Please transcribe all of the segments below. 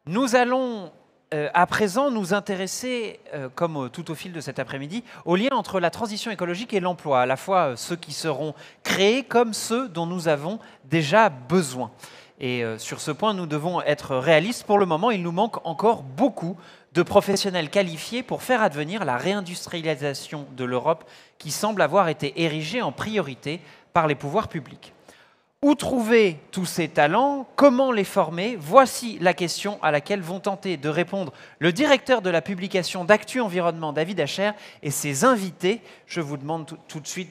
Nous allons à présent nous intéresser, comme tout au fil de cet après-midi, au lien entre la transition écologique et l'emploi, à la fois ceux qui seront créés comme ceux dont nous avons déjà besoin. Et sur ce point, nous devons être réalistes. Pour le moment, il nous manque encore beaucoup de professionnels qualifiés pour faire advenir la réindustrialisation de l'Europe qui semble avoir été érigée en priorité par les pouvoirs publics. Où trouver tous ces talents? Comment les former? Voici la question à laquelle vont tenter de répondre le directeur de la publication d'Actu Environnement, David Acher, et ses invités. Je vous demande tout de suite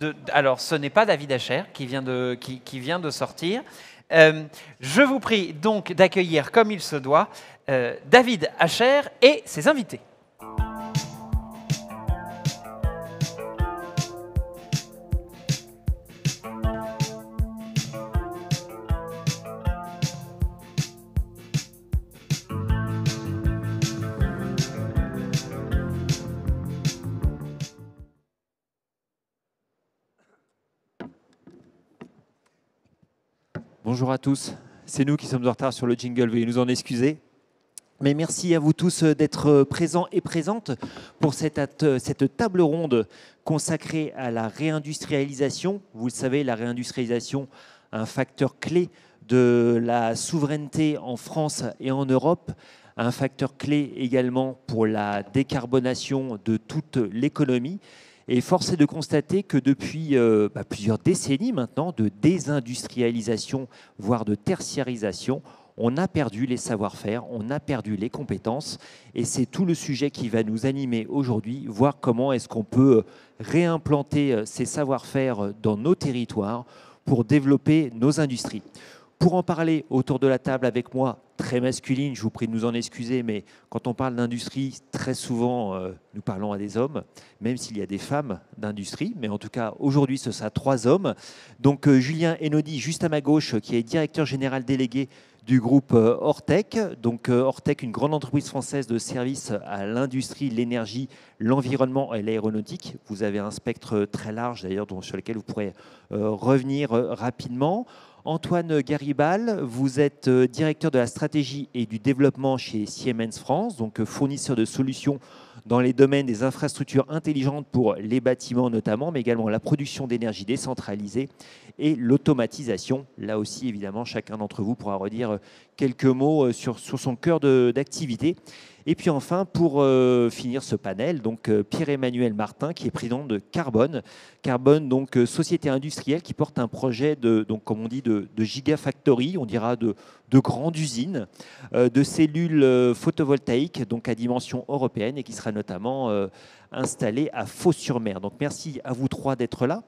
de... Alors, ce n'est pas David Acher qui vient de sortir. Je vous prie donc d'accueillir, comme il se doit, David Acher et ses invités. Bonjour à tous, c'est nous qui sommes en retard sur le jingle, veuillez nous en excuser. Mais merci à vous tous d'être présents et présentes pour cette table ronde consacrée à la réindustrialisation. Vous le savez, la réindustrialisation, un facteur clé de la souveraineté en France et en Europe, un facteur clé également pour la décarbonation de toute l'économie. Et force est de constater que depuis plusieurs décennies maintenant de désindustrialisation, voire de tertiarisation, on a perdu les savoir-faire, on a perdu les compétences. Et c'est tout le sujet qui va nous animer aujourd'hui, voir comment est-ce qu'on peut réimplanter ces savoir-faire dans nos territoires pour développer nos industries. Pour en parler autour de la table avec moi, très masculine, je vous prie de nous en excuser, mais quand on parle d'industrie, très souvent, nous parlons à des hommes, même s'il y a des femmes d'industrie. Mais en tout cas, aujourd'hui, ce sera 3 hommes. Donc, Julien Enodi, juste à ma gauche, qui est directeur général délégué du groupe Ortec. Donc, Ortec, une grande entreprise française de services à l'industrie, l'énergie, l'environnement et l'aéronautique. Vous avez un spectre très large, d'ailleurs, sur lequel vous pourrez revenir rapidement. Antoine Garibal, vous êtes directeur de la stratégie et du développement chez Siemens France, donc fournisseur de solutions dans les domaines des infrastructures intelligentes pour les bâtiments notamment, mais également la production d'énergie décentralisée et l'automatisation. Là aussi, évidemment, chacun d'entre vous pourra redire quelques mots sur son cœur d'activité. Et puis enfin, pour finir ce panel, donc Pierre-Emmanuel Martin, qui est président de Carbone. Carbone, donc société industrielle qui porte un projet donc, comme on dit, de gigafactory, on dira de grandes usines, de cellules photovoltaïques, donc à dimension européenne, et qui sera notamment installée à Fos-sur-Mer. Donc merci à vous 3 d'être là.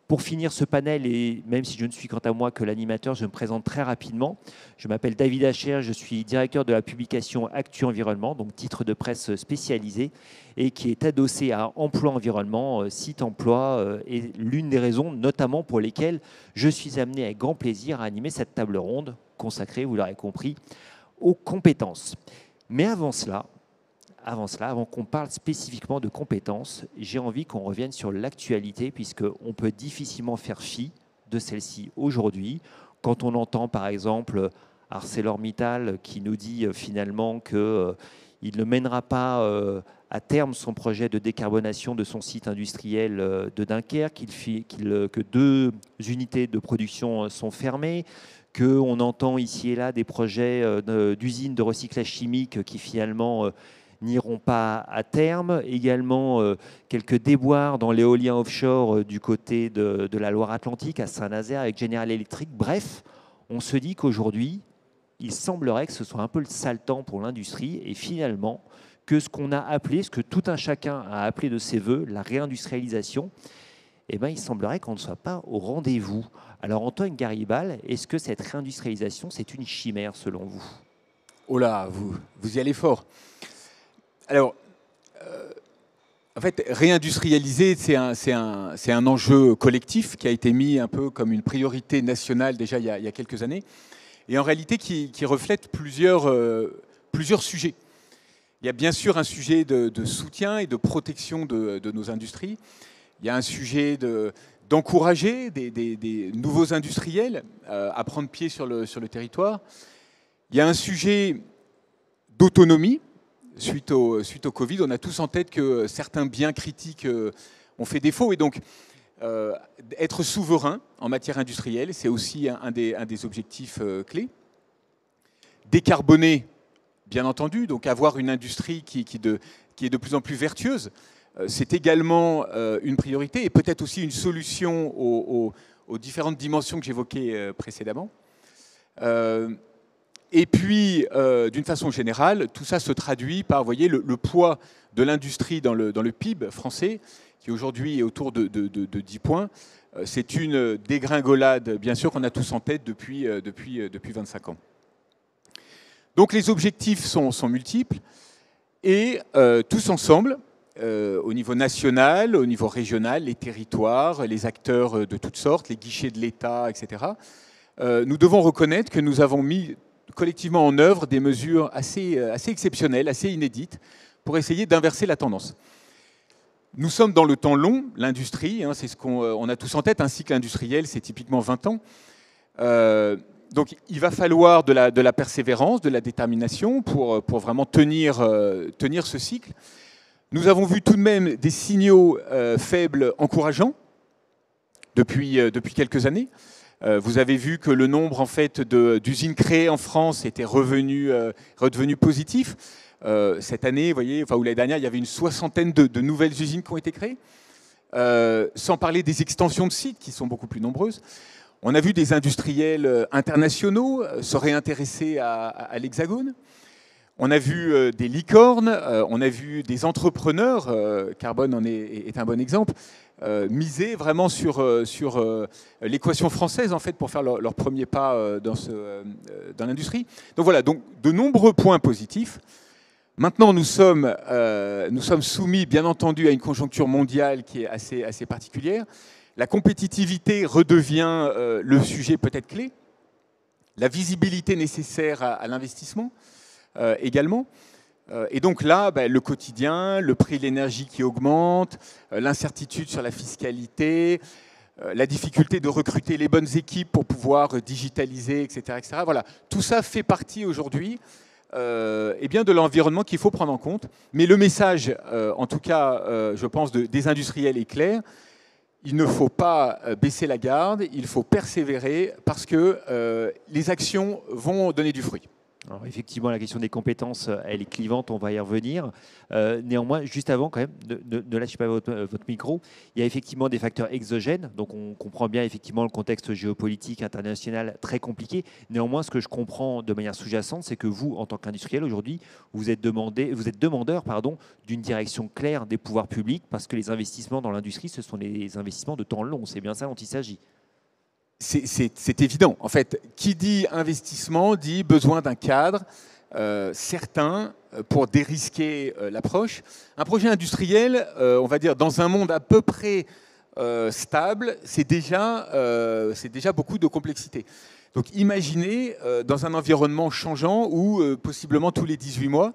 Pour finir ce panel, et même si je ne suis quant à moi que l'animateur, je me présente très rapidement. Je m'appelle David Acher, je suis directeur de la publication Actu Environnement, donc titre de presse spécialisé, et qui est adossé à Emploi Environnement, site emploi, et l'une des raisons notamment pour lesquelles je suis amené avec grand plaisir à animer cette table ronde consacrée, vous l'aurez compris, aux compétences. Mais avant avant qu'on parle spécifiquement de compétences, j'ai envie qu'on revienne sur l'actualité, puisqu'on peut difficilement faire fi de celle-ci aujourd'hui. Quand on entend par exemple ArcelorMittal qui nous dit finalement qu'il ne mènera pas à terme son projet de décarbonation de son site industriel de Dunkerque, que 2 unités de production sont fermées, qu'on entend ici et là des projets d'usines de recyclage chimique qui finalement n'iront pas à terme. Également, quelques déboires dans l'éolien offshore du côté de la Loire-Atlantique, à Saint-Nazaire, avec General Electric. Bref, on se dit qu'aujourd'hui, il semblerait que ce soit un peu le sale temps pour l'industrie et finalement que ce qu'on a appelé, ce que tout un chacun a appelé de ses voeux, la réindustrialisation, eh bien, il semblerait qu'on ne soit pas au rendez-vous. Alors, Antoine Garibal, est-ce que cette réindustrialisation, c'est une chimère selon vous? Oh là, vous y allez fort. Alors, en fait, réindustrialiser, c'est un enjeu collectif qui a été mis un peu comme une priorité nationale déjà il y a quelques années, et en réalité qui reflète plusieurs sujets. Il y a bien sûr un sujet de soutien et de protection de nos industries. Il y a un sujet d'encourager des nouveaux industriels à prendre pied sur le territoire. Il y a un sujet d'autonomie. Suite au Covid, on a tous en tête que certains biens critiques ont fait défaut. Et donc, être souverain en matière industrielle, c'est aussi un des objectifs clés. Décarboner, bien entendu, donc avoir une industrie qui est de plus en plus vertueuse, c'est également une priorité et peut-être aussi une solution aux différentes dimensions que j'évoquais précédemment. Et puis, d'une façon générale, tout ça se traduit par, vous voyez, le poids de l'industrie dans le PIB français, qui aujourd'hui est autour de 10 points. C'est une dégringolade, bien sûr, qu'on a tous en tête depuis 25 ans. Donc les objectifs sont multiples et tous ensemble, au niveau national, au niveau régional, les territoires, les acteurs de toutes sortes, les guichets de l'État, etc., nous devons reconnaître que nous avons mis collectivement en œuvre des mesures assez exceptionnelles, assez inédites, pour essayer d'inverser la tendance. Nous sommes dans le temps long, l'industrie, c'est ce qu'on a tous en tête, un cycle industriel, c'est typiquement 20 ans. Donc il va falloir de la persévérance, de la détermination pour vraiment tenir ce cycle. Nous avons vu tout de même des signaux faibles encourageants depuis quelques années. Vous avez vu que le nombre en fait, d'usines créées en France était redevenu positif. Cette année, vous voyez, ou l'année dernière, il y avait une 60aine de nouvelles usines qui ont été créées, sans parler des extensions de sites qui sont beaucoup plus nombreuses. On a vu des industriels internationaux se réintéresser à l'Hexagone. On a vu des licornes, on a vu des entrepreneurs, Carbone en est un bon exemple, miser vraiment sur l'équation française en fait, pour faire leur premier pas dans l'industrie. Donc voilà, donc, de nombreux points positifs. Maintenant, nous sommes soumis, bien entendu, à une conjoncture mondiale qui est assez particulière. La compétitivité redevient le sujet peut-être clé. La visibilité nécessaire à l'investissement également. Et donc là, le quotidien, le prix de l'énergie qui augmente, l'incertitude sur la fiscalité, la difficulté de recruter les bonnes équipes pour pouvoir digitaliser, etc., etc. Voilà, tout ça fait partie aujourd'hui de l'environnement qu'il faut prendre en compte. Mais le message, en tout cas, je pense, des industriels est clair. Il ne faut pas baisser la garde, il faut persévérer parce que les actions vont donner du fruit. Alors effectivement, la question des compétences, elle est clivante, on va y revenir. Néanmoins, juste avant, quand même, ne lâchez pas votre micro. Il y a effectivement des facteurs exogènes, donc on comprend bien effectivement le contexte géopolitique international très compliqué. Néanmoins, ce que je comprends de manière sous-jacente, c'est que vous, en tant qu'industriel aujourd'hui, vous êtes demandeur d'une direction claire des pouvoirs publics, parce que les investissements dans l'industrie, ce sont des investissements de temps long. C'est bien ça dont il s'agit. C'est évident. En fait, qui dit investissement dit besoin d'un cadre certain pour dérisquer l'approche. Un projet industriel, on va dire, dans un monde à peu près stable, c'est déjà beaucoup de complexité. Donc imaginez dans un environnement changeant où possiblement tous les 18 mois,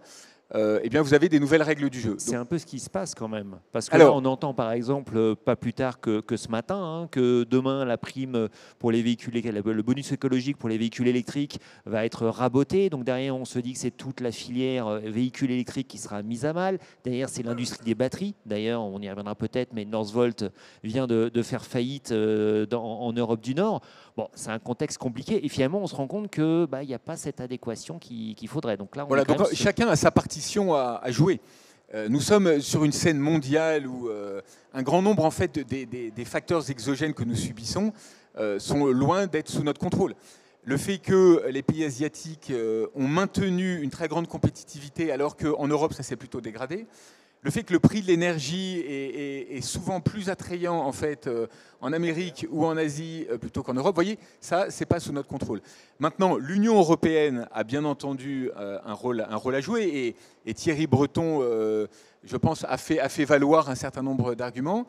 vous avez des nouvelles règles du jeu. C'est un peu ce qui se passe quand même. Parce que là, on entend par exemple, pas plus tard que ce matin, que demain, la prime pour les véhicules, le bonus écologique pour les véhicules électriques va être raboté. Donc derrière, on se dit que c'est toute la filière véhicules électriques qui sera mise à mal. Derrière, c'est l'industrie des batteries. D'ailleurs, on y reviendra peut-être, mais Northvolt vient de faire faillite en Europe du Nord. Bon, c'est un contexte compliqué. Et finalement, on se rend compte qu'il n'y a pas cette adéquation qu'il faudrait. Donc là, chacun a sa partition à jouer. Nous sommes sur une scène mondiale où un grand nombre en fait, des facteurs exogènes que nous subissons sont loin d'être sous notre contrôle. Le fait que les pays asiatiques ont maintenu une très grande compétitivité alors qu'en Europe, ça s'est plutôt dégradé. Le fait que le prix de l'énergie est souvent plus attrayant en fait en Amérique ou en Asie plutôt qu'en Europe, vous voyez, ça, c'est pas sous notre contrôle. Maintenant, l'Union européenne a bien entendu un rôle à jouer et Thierry Breton, je pense, a fait valoir un certain nombre d'arguments.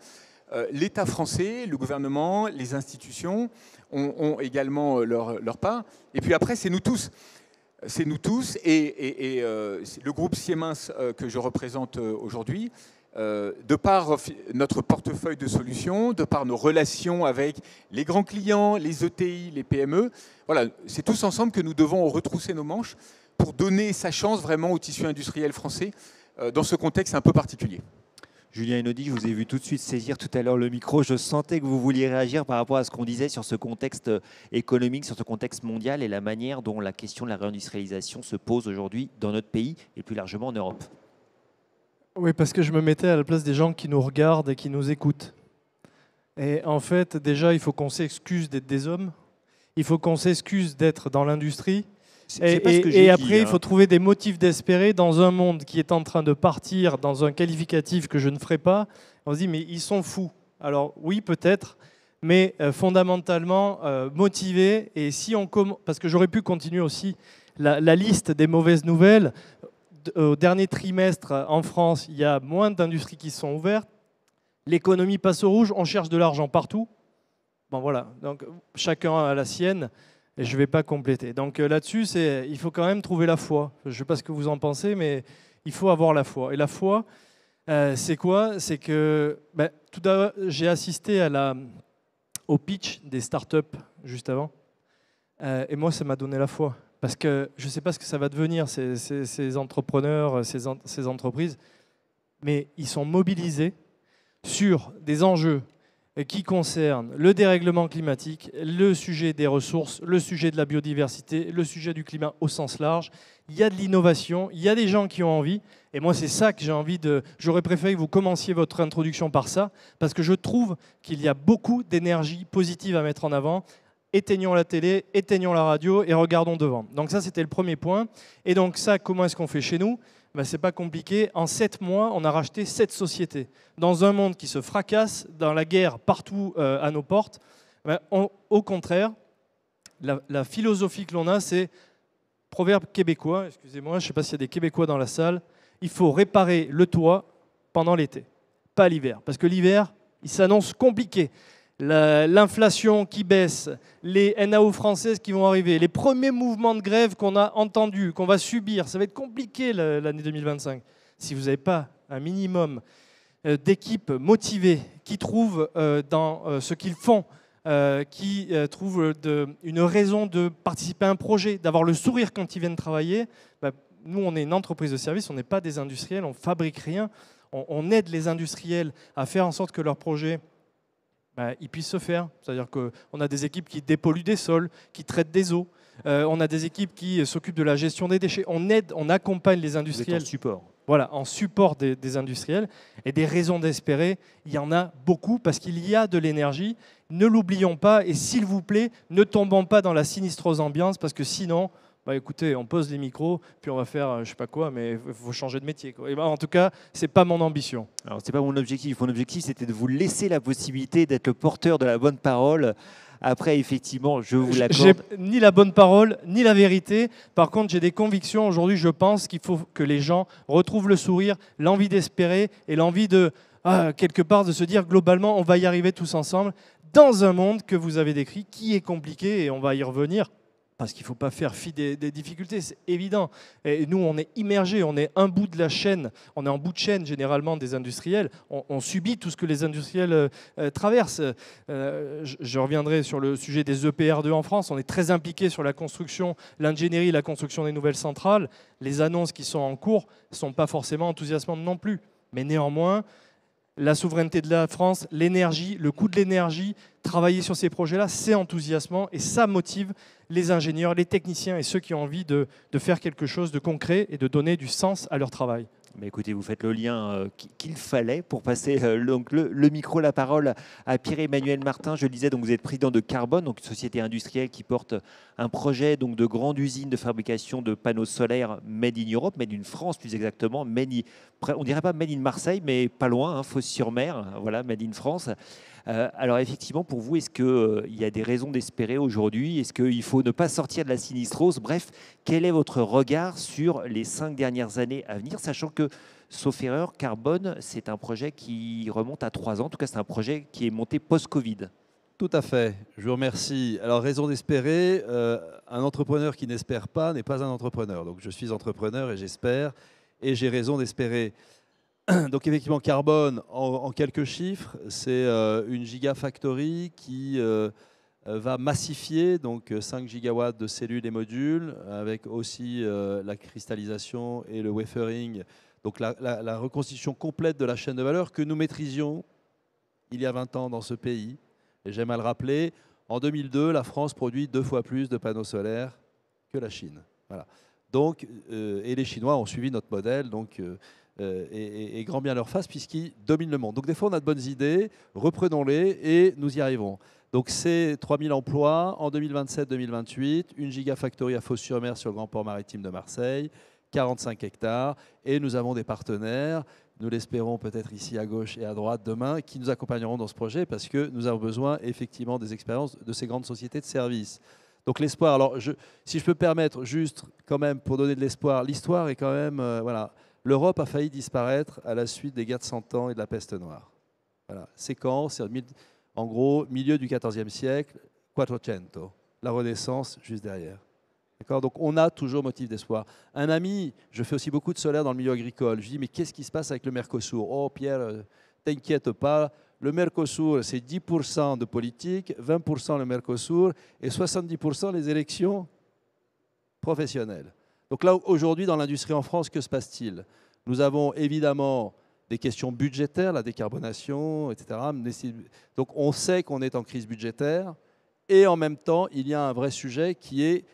L'État français, le gouvernement, les institutions ont également leur part. Et puis après, c'est nous tous. C'est nous tous et le groupe Siemens que je représente aujourd'hui, de par notre portefeuille de solutions, de par nos relations avec les grands clients, les ETI, les PME, voilà, c'est tous ensemble que nous devons retrousser nos manches pour donner sa chance vraiment au tissu industriel français dans ce contexte un peu particulier. Julien Einaudi, je vous ai vu tout de suite saisir tout à l'heure le micro. Je sentais que vous vouliez réagir par rapport à ce qu'on disait sur ce contexte économique, sur ce contexte mondial et la manière dont la question de la réindustrialisation se pose aujourd'hui dans notre pays et plus largement en Europe. Oui, parce que je me mettais à la place des gens qui nous regardent et qui nous écoutent. Et en fait, déjà, il faut qu'on s'excuse d'être des hommes. Il faut qu'on s'excuse d'être dans l'industrie. Et après, il faut trouver des motifs d'espérer dans un monde qui est en train de partir dans un qualificatif que je ne ferai pas. On se dit, mais ils sont fous. Alors oui, peut-être, mais fondamentalement motivés. Et si on parce que j'aurais pu continuer aussi la liste des mauvaises nouvelles. Au dernier trimestre, en France, il y a moins d'industries qui sont ouvertes. L'économie passe au rouge. On cherche de l'argent partout. Bon voilà. Donc chacun a la sienne. Et je ne vais pas compléter. Donc là-dessus, il faut quand même trouver la foi. Je ne sais pas ce que vous en pensez, mais il faut avoir la foi. Et la foi, c'est quoi? C'est que tout d'abord, j'ai assisté au pitch des startups juste avant. Et moi, ça m'a donné la foi. Parce que je ne sais pas ce que ça va devenir, ces entrepreneurs, ces entreprises. Mais ils sont mobilisés sur des enjeux qui concerne le dérèglement climatique, le sujet des ressources, le sujet de la biodiversité, le sujet du climat au sens large. Il y a de l'innovation, il y a des gens qui ont envie. Et moi, c'est ça que j'ai envie de... J'aurais préféré que vous commenciez votre introduction par ça, parce que je trouve qu'il y a beaucoup d'énergie positive à mettre en avant. Éteignons la télé, éteignons la radio et regardons devant. Donc ça, c'était le premier point. Et donc ça, comment est-ce qu'on fait chez nous? C'est pas compliqué. En 7 mois, on a racheté 7 sociétés. Dans un monde qui se fracasse, dans la guerre partout à nos portes, au contraire, la philosophie que l'on a, c'est proverbe québécois. Excusez-moi, je ne sais pas s'il y a des Québécois dans la salle. Il faut réparer le toit pendant l'été, pas l'hiver. Parce que l'hiver, il s'annonce compliqué. L'inflation qui baisse, les NAO françaises qui vont arriver, les premiers mouvements de grève qu'on a entendus, qu'on va subir, ça va être compliqué l'année 2025. Si vous n'avez pas un minimum d'équipes motivées qui trouvent dans ce qu'ils font, qui trouvent une raison de participer à un projet, d'avoir le sourire quand ils viennent travailler, nous on est une entreprise de service, on n'est pas des industriels, on ne fabrique rien, on aide les industriels à faire en sorte que leurs projets ils puissent se faire. C'est-à-dire qu'on a des équipes qui dépolluent des sols, qui traitent des eaux. On a des équipes qui s'occupent de la gestion des déchets. On aide, on accompagne les industriels. En support. Voilà, en support des industriels. Et des raisons d'espérer, il y en a beaucoup parce qu'il y a de l'énergie. Ne l'oublions pas et s'il vous plaît, ne tombons pas dans la sinistrose ambiance parce que sinon... écoutez, on pose les micros, puis on va faire je sais pas quoi, mais il faut changer de métier, quoi. Et en tout cas, c'est pas mon ambition. Alors, c'est pas mon objectif. Mon objectif, c'était de vous laisser la possibilité d'être le porteur de la bonne parole. Après, effectivement, je vous l'accorde. J'ai ni la bonne parole, ni la vérité. Par contre, j'ai des convictions. Aujourd'hui, je pense qu'il faut que les gens retrouvent le sourire, l'envie d'espérer et l'envie de, quelque part, de se dire globalement, on va y arriver tous ensemble dans un monde que vous avez décrit, qui est compliqué, et on va y revenir. Parce qu'il ne faut pas faire fi des difficultés, c'est évident. Et nous, on est immergés, on est un bout de la chaîne, on est en bout de chaîne généralement des industriels. On subit tout ce que les industriels traversent. Je reviendrai sur le sujet des EPR2 en France. On est très impliqués sur la construction, l'ingénierie, la construction des nouvelles centrales. Les annonces qui sont en cours ne sont pas forcément enthousiasmantes non plus. Mais néanmoins, la souveraineté de la France, l'énergie, le coût de l'énergie, travailler sur ces projets-là, c'est enthousiasmant et ça motive les ingénieurs, les techniciens et ceux qui ont envie de faire quelque chose de concret et de donner du sens à leur travail. Mais écoutez, vous faites le lien qu'il fallait pour passer donc le micro, la parole à Pierre-Emmanuel Martin. Je le disais, donc vous êtes président de Carbone, donc une société industrielle qui porte un projet donc de grande usine de fabrication de panneaux solaires made in Europe, made in France plus exactement, on dirait pas made in Marseille, mais pas loin, Fos-sur-Mer, voilà, made in France. Alors effectivement, pour vous, est-ce qu'il y a des raisons d'espérer aujourd'hui? Est-ce qu'il faut ne pas sortir de la sinistrose? Bref, quel est votre regard sur les 5 dernières années à venir, sachant que, sauf erreur, Carbone, c'est un projet qui remonte à 3 ans. En tout cas, c'est un projet qui est monté post-Covid. Tout à fait, je vous remercie. Alors, raison d'espérer, un entrepreneur qui n'espère pas n'est pas un entrepreneur. Donc, je suis entrepreneur et j'espère, et j'ai raison d'espérer. Donc effectivement, Carbone, en quelques chiffres, c'est une gigafactory qui va massifier donc 5 gigawatts de cellules et modules, avec aussi la cristallisation et le wafering, donc la reconstitution complète de la chaîne de valeur que nous maîtrisions il y a 20 ans dans ce pays. Et j'aime à le rappeler, en 2002, la France produit 2 fois plus de panneaux solaires que la Chine. Voilà. Donc, et les Chinois ont suivi notre modèle, donc, et grand bien leur face, puisqu'ils dominent le monde. Donc des fois, on a de bonnes idées, reprenons-les et nous y arriverons. Donc c'est 3000 emplois en 2027-2028, une gigafactory à Fos-sur-Mer sur le grand port maritime de Marseille, 45 hectares, et nous avons des partenaires, nous l'espérons peut-être ici à gauche et à droite demain, qui nous accompagneront dans ce projet parce que nous avons besoin effectivement des expériences de ces grandes sociétés de services. Donc l'espoir, alors si je peux me permettre juste quand même pour donner de l'espoir, l'histoire est quand même, voilà, l'Europe a failli disparaître à la suite des guerres de 100 ans et de la peste noire. Voilà. C'est quand? C'est en gros milieu du XIVe siècle, Quattrocento, la Renaissance juste derrière. Donc on a toujours motif d'espoir. Un ami, je fais aussi beaucoup de solaire dans le milieu agricole, je dis mais qu'est-ce qui se passe avec le Mercosur? Oh Pierre, t'inquiète pas, le Mercosur c'est 10% de politique, 20% le Mercosur et 70% les élections professionnelles. Donc là aujourd'hui dans l'industrie en France, que se passe-t-il? Nous avons évidemment des questions budgétaires, la décarbonation, etc. Donc on sait qu'on est en crise budgétaire et en même temps il y a un vrai sujet qui est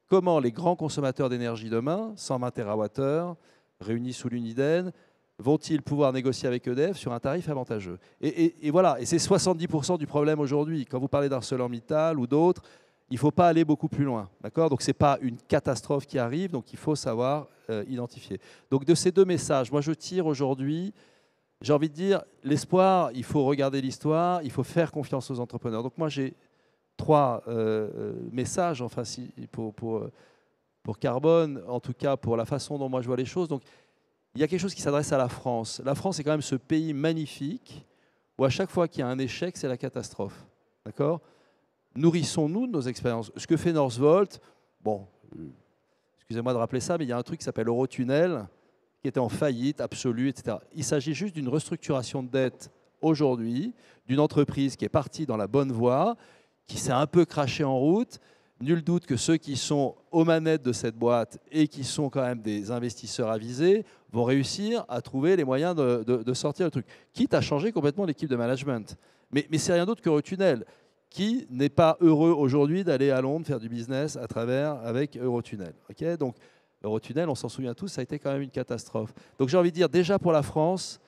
comment les grands consommateurs d'énergie demain, 120 TWh, réunis sous l'Uniden, vont-ils pouvoir négocier avec EDF sur un tarif avantageux? Et voilà, et c'est 70% du problème aujourd'hui. Quand vous parlez d'ArcelorMittal ou d'autres, il ne faut pas aller beaucoup plus loin. Donc ce n'est pas une catastrophe qui arrive, donc il faut savoir identifier. Donc de ces deux messages, moi je tire aujourd'hui, j'ai envie de dire, l'espoir, il faut regarder l'histoire, il faut faire confiance aux entrepreneurs. Donc moi j'ai 3 messages, enfin, pour Carbone, en tout cas pour la façon dont moi je vois les choses. Donc, il y a quelque chose qui s'adresse à la France. La France est quand même ce pays magnifique où à chaque fois qu'il y a un échec, c'est la catastrophe. D'accord? Nourrissons-nous de nos expériences. Ce que fait Northvolt, bon, excusez-moi de rappeler ça, mais il y a un truc qui s'appelle Eurotunnel, qui était en faillite absolue, etc. Il s'agit juste d'une restructuration de dette aujourd'hui, d'une entreprise qui est partie dans la bonne voie, qui s'est un peu craché en route. Nul doute que ceux qui sont aux manettes de cette boîte et qui sont quand même des investisseurs avisés vont réussir à trouver les moyens de sortir le truc. Quitte à changer complètement l'équipe de management. Mais c'est rien d'autre qu'Eurotunnel, qui n'est pas heureux aujourd'hui d'aller à Londres faire du business avec Eurotunnel. Okay, donc Eurotunnel, on s'en souvient tous, ça a été quand même une catastrophe. Donc j'ai envie de dire, déjà pour la France,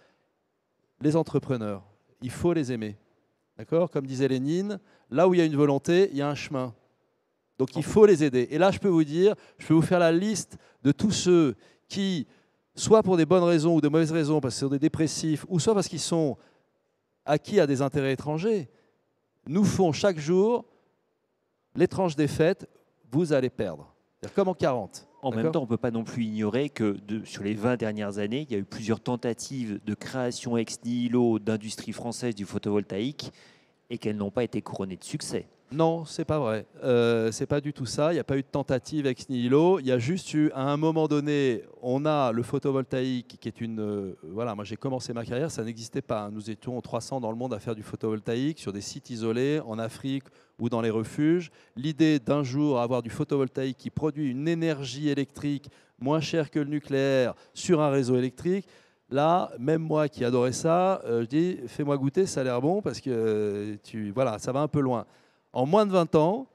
les entrepreneurs, il faut les aimer. D'accord? Comme disait Lénine, là où il y a une volonté, il y a un chemin. Donc il faut les aider. Et là, je peux vous dire, je peux vous faire la liste de tous ceux qui, soit pour des bonnes raisons ou de mauvaises raisons, parce qu'ils sont des dépressifs, ou soit parce qu'ils sont acquis à des intérêts étrangers, nous font chaque jour l'étrange défaite, vous allez perdre. Comme en 40. En même temps, on ne peut pas non plus ignorer que sur les 20 dernières années, il y a eu plusieurs tentatives de création ex nihilo d'industrie française du photovoltaïque et qu'elles n'ont pas été couronnées de succès. Non, c'est pas vrai. C'est pas du tout ça. Il n'y a pas eu de tentative ex nihilo. Il y a juste eu, à un moment donné, on a le photovoltaïque qui est une... voilà, moi j'ai commencé ma carrière, ça n'existait pas. Nous étions 300 dans le monde à faire du photovoltaïque sur des sites isolés, en Afrique ou dans les refuges. L'idée d'un jour avoir du photovoltaïque qui produit une énergie électrique moins chère que le nucléaire sur un réseau électrique, là, même moi qui adorais ça, je dis, fais-moi goûter, ça a l'air bon parce que voilà, ça va un peu loin. En moins de 20 ans,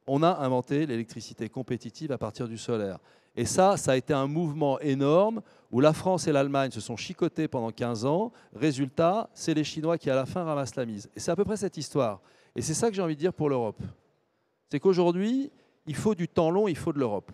on a inventé l'électricité compétitive à partir du solaire. Et ça a été un mouvement énorme où la France et l'Allemagne se sont chicotés pendant 15 ans. Résultat, c'est les Chinois qui à la fin ramassent la mise. Et c'est à peu près cette histoire. Et c'est ça que j'ai envie de dire pour l'Europe. C'est qu'aujourd'hui, il faut du temps long, il faut de l'Europe.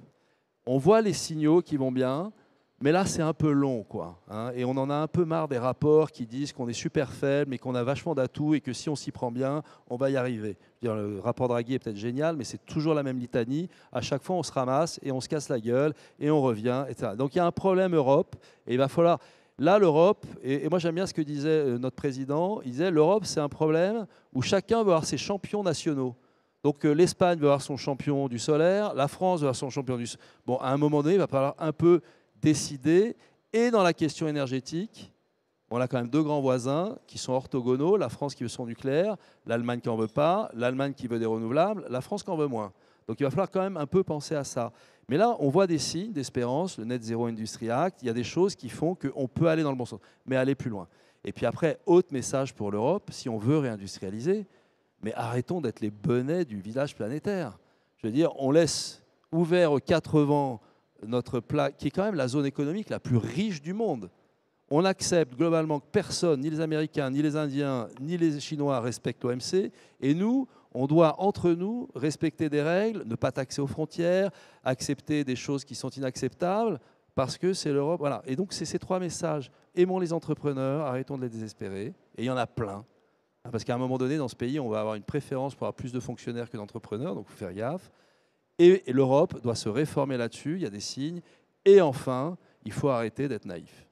On voit les signaux qui vont bien. Mais là, c'est un peu long, quoi. Hein, et on en a un peu marre des rapports qui disent qu'on est super faible, mais qu'on a vachement d'atouts et que si on s'y prend bien, on va y arriver. Je veux dire, le rapport Draghi est peut-être génial, mais c'est toujours la même litanie. À chaque fois, on se ramasse et on se casse la gueule et on revient, etc. Donc il y a un problème Europe et il va falloir... Là, l'Europe, et moi j'aime bien ce que disait notre président, il disait l'Europe, c'est un problème où chacun veut avoir ses champions nationaux. Donc l'Espagne veut avoir son champion du solaire, la France veut avoir son champion du... Bon, à un moment donné, il va falloir un peu décider, et dans la question énergétique, On a quand même deux grands voisins qui sont orthogonaux, la France qui veut son nucléaire, l'Allemagne qui n'en veut pas, l'Allemagne qui veut des renouvelables, la France qui en veut moins. Donc il va falloir quand même un peu penser à ça. Mais là, on voit des signes d'espérance, le Net Zero Industry Act, il y a des choses qui font qu'on peut aller dans le bon sens, mais aller plus loin. Et puis après, autre message pour l'Europe, si on veut réindustrialiser, mais arrêtons d'être les benets du village planétaire. Je veux dire, on laisse ouvert aux quatre vents notre plat, qui est quand même la zone économique la plus riche du monde. On accepte globalement que personne, ni les Américains, ni les Indiens, ni les Chinois respectent l'OMC. Et nous, on doit, entre nous, respecter des règles, ne pas taxer aux frontières, accepter des choses qui sont inacceptables, parce que c'est l'Europe. Voilà. Et donc, c'est ces trois messages. Aimons les entrepreneurs, arrêtons de les désespérer. Et il y en a plein. Parce qu'à un moment donné, dans ce pays, on va avoir une préférence pour avoir plus de fonctionnaires que d'entrepreneurs, donc il faut faire gaffe. Et l'Europe doit se réformer là-dessus, il y a des signes. Et enfin, il faut arrêter d'être naïf.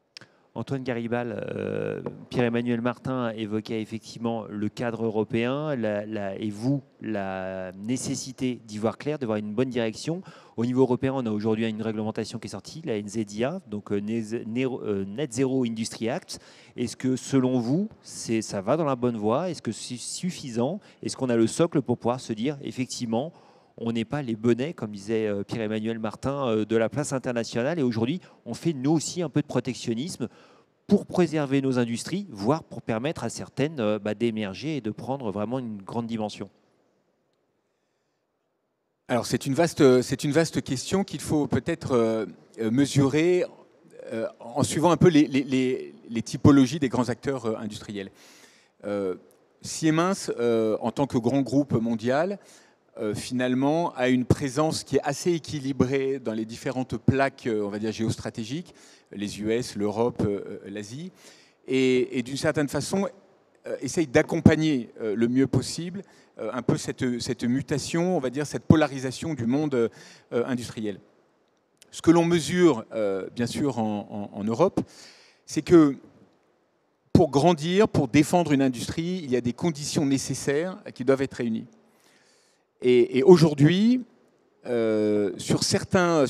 Antoine Garibal, Pierre-Emmanuel Martin évoquait effectivement le cadre européen et vous, la nécessité d'y voir clair, de voir une bonne direction. Au niveau européen, on a aujourd'hui une réglementation qui est sortie, la NZIA, donc Net Zero Industry Act. Est-ce que selon vous, ça va dans la bonne voie? Est-ce que c'est suffisant? Est-ce qu'on a le socle pour pouvoir se dire effectivement, on n'est pas les benets, comme disait Pierre-Emmanuel Martin, de la place internationale. Et aujourd'hui, on fait nous aussi un peu de protectionnisme pour préserver nos industries, voire pour permettre à certaines d'émerger et de prendre vraiment une grande dimension. Alors c'est une vaste question qu'il faut peut-être mesurer en suivant un peu les typologies des grands acteurs industriels. Siemens, en tant que grand groupe mondial, finalement, a une présence qui est assez équilibrée dans les différentes plaques, on va dire, géostratégiques, les US, l'Europe, l'Asie, et d'une certaine façon, essaye d'accompagner le mieux possible un peu cette mutation, on va dire, cette polarisation du monde industriel. Ce que l'on mesure, bien sûr, en Europe, c'est que pour grandir, pour défendre une industrie, il y a des conditions nécessaires qui doivent être réunies. Et aujourd'hui, sur certains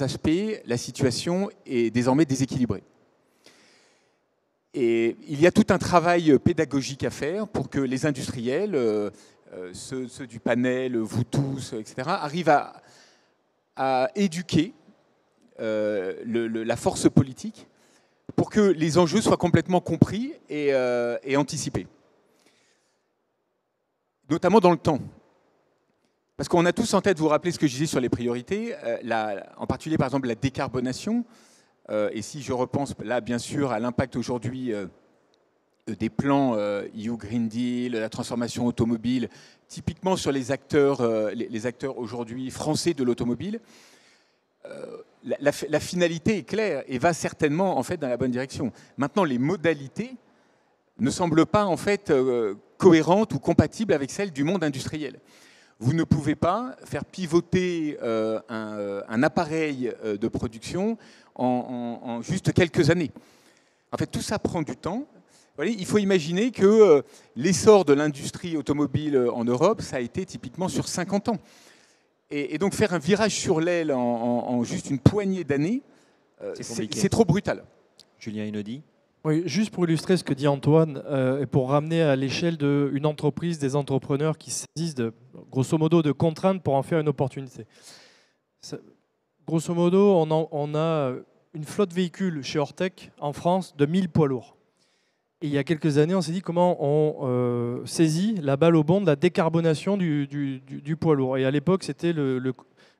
aspects, la situation est désormais déséquilibrée. Et il y a tout un travail pédagogique à faire pour que les industriels, ceux du panel, vous tous, etc., arrivent à éduquer la force politique pour que les enjeux soient complètement compris et anticipés. Notamment dans le temps. Parce qu'on a tous en tête, vous vous rappelez ce que je disais sur les priorités, en particulier par exemple la décarbonation, et si je repense là bien sûr à l'impact aujourd'hui des plans EU Green Deal, la transformation automobile, typiquement sur les acteurs aujourd'hui français de l'automobile, la finalité est claire et va certainement en fait dans la bonne direction. Maintenant, les modalités ne semblent pas en fait cohérentes ou compatibles avec celles du monde industriel. Vous ne pouvez pas faire pivoter un appareil de production en juste quelques années. En fait, tout ça prend du temps. Vous voyez, il faut imaginer que l'essor de l'industrie automobile en Europe, ça a été typiquement sur 50 ans. Et donc faire un virage sur l'aile en juste une poignée d'années, c'est trop brutal. Julien Hinaudi. Oui, juste pour illustrer ce que dit Antoine, et pour ramener à l'échelle d'une entreprise, des entrepreneurs qui saisissent grosso modo de contraintes pour en faire une opportunité. Grosso modo, on a une flotte véhicule chez Ortec en France de 1000 poids lourds. Et il y a quelques années, on s'est dit comment on saisit la balle au bond de la décarbonation du poids lourd. Et à l'époque, c'était le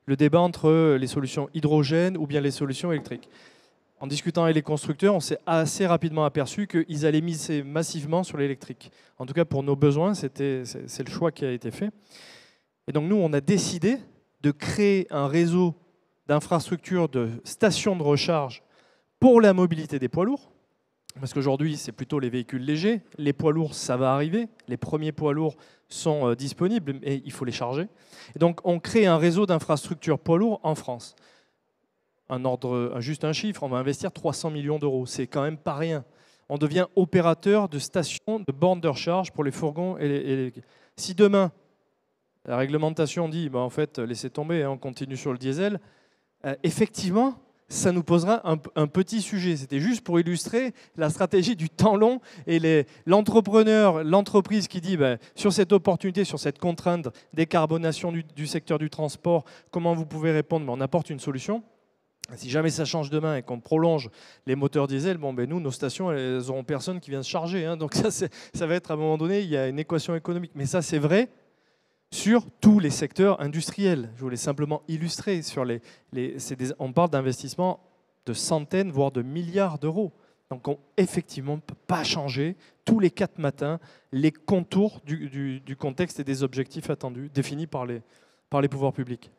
débat entre les solutions hydrogène ou bien les solutions électriques. En discutant avec les constructeurs, on s'est assez rapidement aperçu qu'ils allaient miser massivement sur l'électrique. En tout cas, pour nos besoins, c'est le choix qui a été fait. Et donc, nous, on a décidé de créer un réseau d'infrastructures, de stations de recharge pour la mobilité des poids lourds. Parce qu'aujourd'hui, c'est plutôt les véhicules légers. Les poids lourds, ça va arriver. Les premiers poids lourds sont disponibles, mais il faut les charger. Et donc, on crée un réseau d'infrastructures poids lourds en France. Juste un chiffre, on va investir 300 millions d'euros. C'est quand même pas rien. On devient opérateur de stations, de bornes de recharge pour les fourgons. Si demain, la réglementation dit, en fait, laissez tomber, on continue sur le diesel, effectivement, ça nous posera un petit sujet. C'était juste pour illustrer la stratégie du temps long et l'entrepreneur, l'entreprise qui dit sur cette opportunité, sur cette contrainte, décarbonation du secteur du transport, comment vous pouvez répondre, mais on apporte une solution. Si jamais ça change demain et qu'on prolonge les moteurs diesel, nous, nos stations, elles n'auront personne qui vient se charger. Hein. Donc ça va être à un moment donné, il y a une équation économique. Mais ça, c'est vrai sur tous les secteurs industriels. Je voulais simplement illustrer. On parle d'investissements de centaines, voire de milliards d'euros. Donc effectivement, on ne peut pas changer tous les 4 matins les contours du contexte et des objectifs attendus, définis par les pouvoirs publics.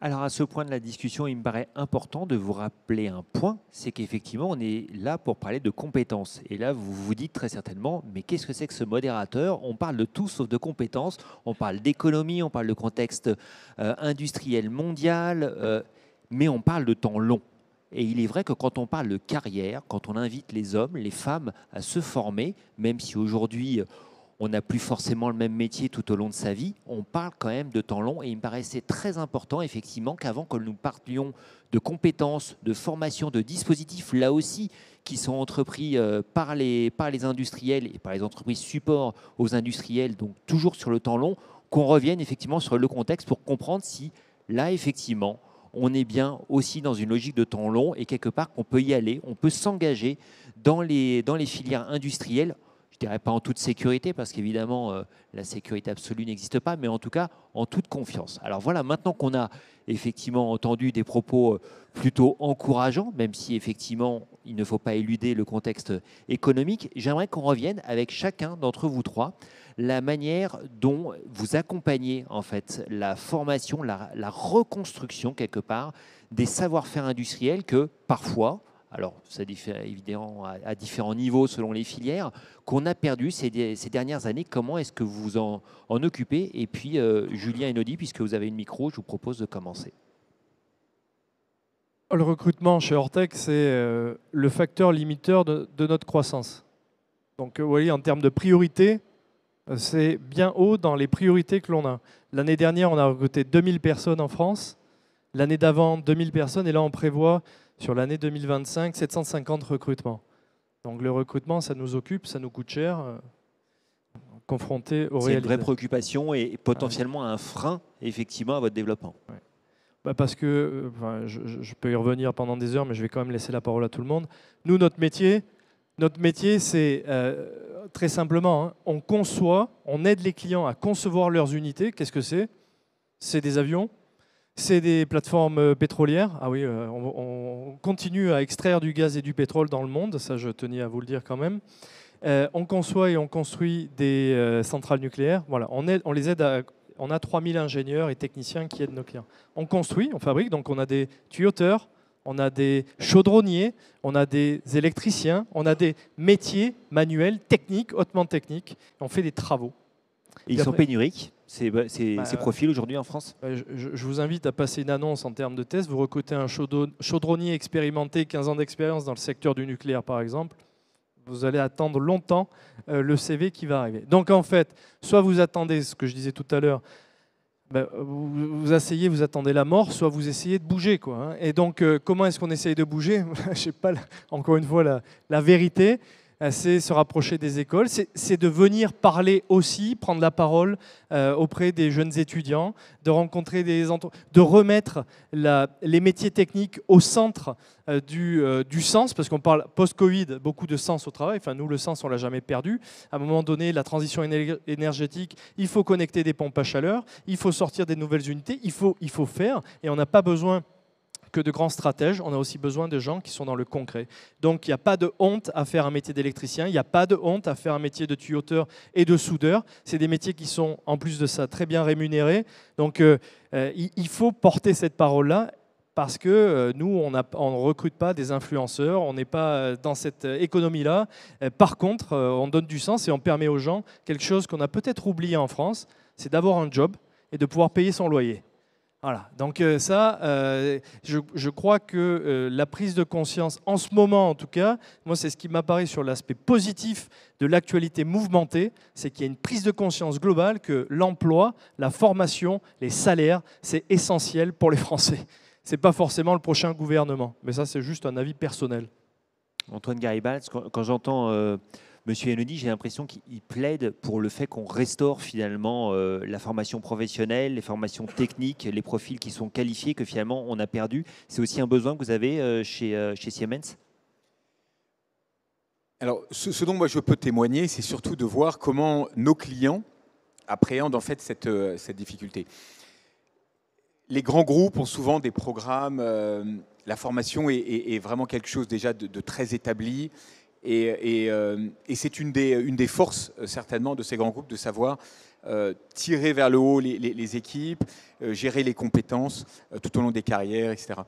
Alors à ce point de la discussion, il me paraît important de vous rappeler un point, c'est qu'effectivement on est là pour parler de compétences. Et là vous vous dites très certainement, mais qu'est-ce que c'est que ce modérateur? On parle de tout sauf de compétences, on parle d'économie, on parle de contexte industriel mondial, mais on parle de temps long. Et il est vrai que quand on parle de carrière, quand on invite les hommes, les femmes à se former, même si aujourd'hui on n'a plus forcément le même métier tout au long de sa vie, on parle quand même de temps long et il me paraissait très important effectivement qu'avant que nous parlions de compétences, de formation, de dispositifs, là aussi, qui sont entrepris par les industriels et par les entreprises support aux industriels, donc toujours sur le temps long, qu'on revienne effectivement sur le contexte pour comprendre si là effectivement on est bien aussi dans une logique de temps long et quelque part qu'on peut y aller, on peut s'engager dans les filières industrielles. Je ne dirais pas en toute sécurité, parce qu'évidemment, la sécurité absolue n'existe pas, mais en tout cas, en toute confiance. Alors voilà, maintenant qu'on a effectivement entendu des propos plutôt encourageants, même si effectivement, il ne faut pas éluder le contexte économique, j'aimerais qu'on revienne avec chacun d'entre vous trois, la manière dont vous accompagnez en fait la formation, la reconstruction quelque part des savoir-faire industriels que parfois, alors ça diffère évidemment à différents niveaux selon les filières, qu'on a perdu ces dernières années. Comment est-ce que vous vous en occupez? Et puis Julien et Nodi, puisque vous avez une micro, je vous propose de commencer. Le recrutement chez Ortec, c'est le facteur limiteur de notre croissance. Donc vous voyez, en termes de priorité, c'est bien haut dans les priorités que l'on a. L'année dernière, on a recruté 2000 personnes en France. L'année d'avant, 2000 personnes. Et là, on prévoit sur l'année 2025, 750 recrutements. Donc le recrutement, ça nous occupe, ça nous coûte cher, confronté aux réalités. C'est une vraie préoccupation et potentiellement un frein, effectivement, à votre développement. Ouais. Parce que, je peux y revenir pendant des heures, mais je vais quand même laisser la parole à tout le monde. Nous, notre métier c'est très simplement, on conçoit, on aide les clients à concevoir leurs unités. Qu'est-ce que c'est? C'est des avions. C'est des plateformes pétrolières. Ah oui, on continue à extraire du gaz et du pétrole dans le monde, ça je tenais à vous le dire quand même. On conçoit et on construit des centrales nucléaires. Voilà, on les aide on a 3000 ingénieurs et techniciens qui aident nos clients. On construit, on fabrique, donc on a des tuyauteurs, on a des chaudronniers, on a des électriciens, on a des métiers manuels, techniques, hautement techniques. On fait des travaux. Et ils sont pénuriques, ces profils aujourd'hui en France? Je vous invite à passer une annonce en termes de test. Vous recrutez un chaudronnier expérimenté, 15 ans d'expérience dans le secteur du nucléaire par exemple. Vous allez attendre longtemps le CV qui va arriver. Donc en fait, soit vous attendez ce que je disais tout à l'heure, vous asseyez, vous attendez la mort, soit vous essayez de bouger, quoi, hein. Et donc, comment est-ce qu'on essaye de bouger? Je sais pas, encore une fois, la vérité, c'est se rapprocher des écoles, c'est de venir parler aussi, prendre la parole auprès des jeunes étudiants, de rencontrer de remettre les métiers techniques au centre du sens, parce qu'on parle post-Covid, beaucoup de sens au travail. Enfin, nous, le sens, on ne l'a jamais perdu. À un moment donné, la transition énergétique, il faut connecter des pompes à chaleur, il faut sortir des nouvelles unités, il faut faire, et on n'a pas besoin que de grands stratèges, on a aussi besoin de gens qui sont dans le concret. Donc il n'y a pas de honte à faire un métier d'électricien, il n'y a pas de honte à faire un métier de tuyauteur et de soudeur. C'est des métiers qui sont en plus de ça très bien rémunérés. Donc il faut porter cette parole-là parce que nous, on ne recrute pas des influenceurs, on n'est pas dans cette économie-là. Par contre, on donne du sens et on permet aux gens quelque chose qu'on a peut-être oublié en France, c'est d'avoir un job et de pouvoir payer son loyer. Voilà, donc ça, je crois que la prise de conscience, en ce moment en tout cas, moi c'est ce qui m'apparaît sur l'aspect positif de l'actualité mouvementée, c'est qu'il y a une prise de conscience globale que l'emploi, la formation, les salaires, c'est essentiel pour les Français. c'est pas forcément le prochain gouvernement. Mais ça, c'est juste un avis personnel. Antoine Garibald, quand j'entends Monsieur Enodi, j'ai l'impression qu'il plaide pour le fait qu'on restaure finalement la formation professionnelle, les formations techniques, les profils qui sont qualifiés, que finalement on a perdu. C'est aussi un besoin que vous avez chez Siemens? Alors, ce dont moi je peux témoigner, c'est surtout de voir comment nos clients appréhendent en fait cette difficulté. Les grands groupes ont souvent des programmes, la formation est vraiment quelque chose déjà de très établi, et c'est une des forces certainement de ces grands groupes de savoir tirer vers le haut les équipes, gérer les compétences tout au long des carrières, etc.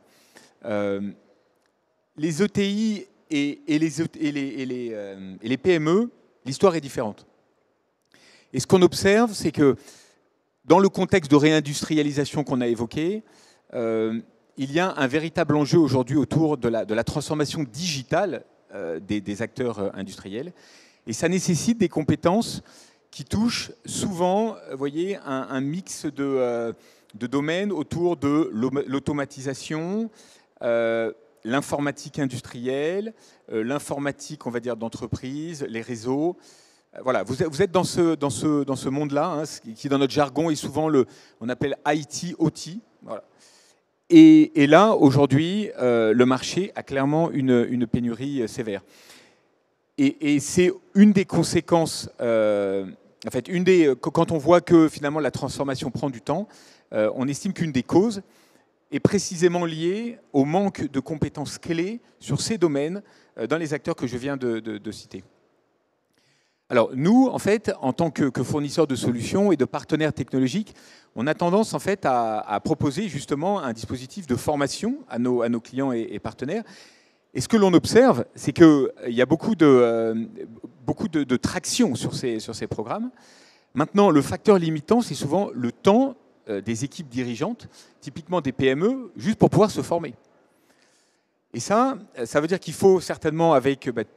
Les ETI et les PME, l'histoire est différente. Et ce qu'on observe, c'est que dans le contexte de réindustrialisation qu'on a évoqué, il y a un véritable enjeu aujourd'hui autour de la transformation digitale des acteurs industriels. Et ça nécessite des compétences qui touchent souvent, vous voyez, un mix de domaines autour de l'automatisation, l'informatique industrielle, l'informatique, on va dire, d'entreprise, les réseaux. Voilà, vous êtes dans ce monde-là, hein, qui dans notre jargon est souvent on appelle IT-OT. Voilà. Et là, aujourd'hui, le marché a clairement une pénurie sévère. Et c'est une des conséquences, en fait, quand on voit que finalement la transformation prend du temps, on estime qu'une des causes est précisément liée au manque de compétences clés sur ces domaines dans les acteurs que je viens de citer. Alors nous, en fait, en tant que fournisseurs de solutions et de partenaires technologiques, on a tendance en fait à proposer justement un dispositif de formation à nos clients et partenaires. Et ce que l'on observe, c'est qu'il y a beaucoup de traction sur ces programmes. Maintenant, le facteur limitant, c'est souvent le temps des équipes dirigeantes, typiquement des PME, juste pour pouvoir se former. Et ça veut dire qu'il faut certainement,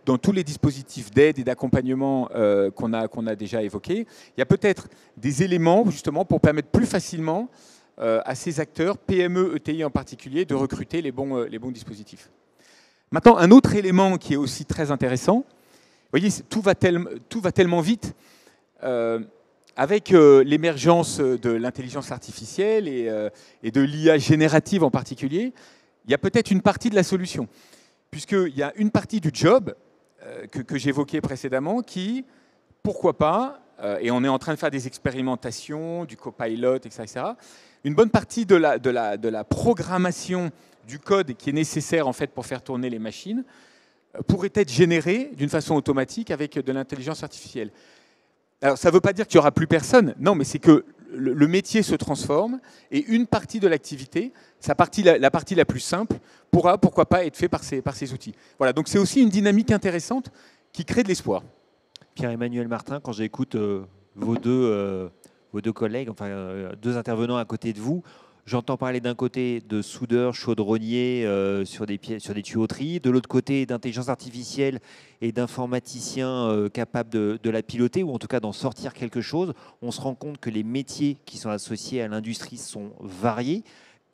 dans tous les dispositifs d'aide et d'accompagnement qu'on a déjà évoqués, il y a peut-être des éléments justement pour permettre plus facilement à ces acteurs, PME, ETI en particulier, de recruter les bons dispositifs. Maintenant, un autre élément qui est aussi très intéressant, vous voyez, tout va tellement vite. Avec l'émergence de l'intelligence artificielle et de l'IA générative en particulier, il y a peut-être une partie de la solution, puisqu'il y a une partie du job que j'évoquais précédemment qui, pourquoi pas, et on est en train de faire des expérimentations, du copilot, etc. Une bonne partie de la programmation du code qui est nécessaire en fait pour faire tourner les machines pourrait être générée d'une façon automatique avec de l'intelligence artificielle. Alors, ça ne veut pas dire qu'il n'y aura plus personne. Non, mais c'est que le métier se transforme et une partie de l'activité, la partie la plus simple, pourra, pourquoi pas, être faite par ces outils. Voilà, donc c'est aussi une dynamique intéressante qui crée de l'espoir. Pierre-Emmanuel Martin, quand j'écoute vos deux collègues, enfin deux intervenants à côté de vous, j'entends parler d'un côté de soudeurs, chaudronniers sur des tuyauteries, de l'autre côté d'intelligence artificielle et d'informaticiens capables de la piloter, ou en tout cas d'en sortir quelque chose. On se rend compte que les métiers qui sont associés à l'industrie sont variés.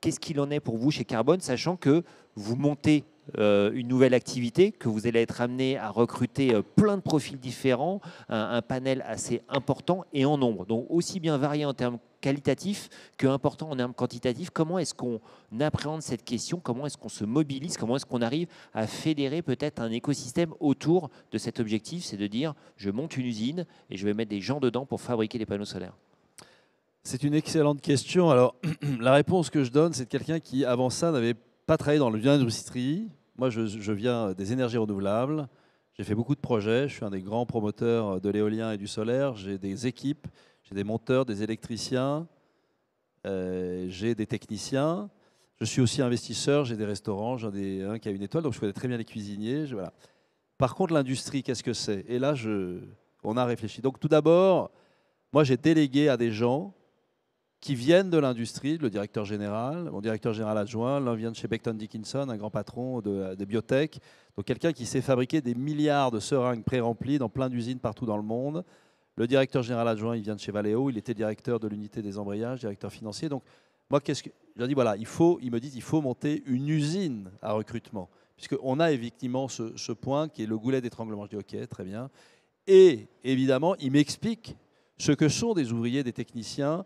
Qu'est-ce qu'il en est pour vous chez Carbone, sachant que vous montez une nouvelle activité, que vous allez être amené à recruter plein de profils différents, un panel assez important et en nombre, donc aussi bien varié en termes qualitatifs que important en termes quantitatifs. Comment est-ce qu'on appréhende cette question? Comment est-ce qu'on se mobilise? Comment est-ce qu'on arrive à fédérer peut-être un écosystème autour de cet objectif? C'est de dire, je monte une usine et je vais mettre des gens dedans pour fabriquer des panneaux solaires. C'est une excellente question. Alors, la réponse que je donne, c'est de quelqu'un qui, avant ça, n'avait pas travaillé dans l'industrie. Moi, je viens des énergies renouvelables. J'ai fait beaucoup de projets. Je suis un des grands promoteurs de l'éolien et du solaire. J'ai des équipes, j'ai des monteurs, des électriciens, j'ai des techniciens. Je suis aussi investisseur. J'ai des restaurants. J'en ai un qui a une étoile, donc je connais très bien les cuisiniers. Voilà. Par contre, l'industrie, qu'est-ce que c'est? Et là, on a réfléchi. Donc, tout d'abord, moi, j'ai délégué à des gens qui viennent de l'industrie, le directeur général, mon directeur général adjoint, l'un vient de chez Becton Dickinson, un grand patron de biotech, donc quelqu'un qui sait fabriquer des milliards de seringues pré-remplies dans plein d'usines partout dans le monde. Le directeur général adjoint, il vient de chez Valeo, il était directeur de l'unité des embrayages, directeur financier. Donc moi, je leur dis voilà, ils me disent il faut monter une usine à recrutement. Puisqu'on a effectivement ce point qui est le goulet d'étranglement. Je dis ok, très bien. Et évidemment, ils m'expliquent ce que sont des ouvriers, des techniciens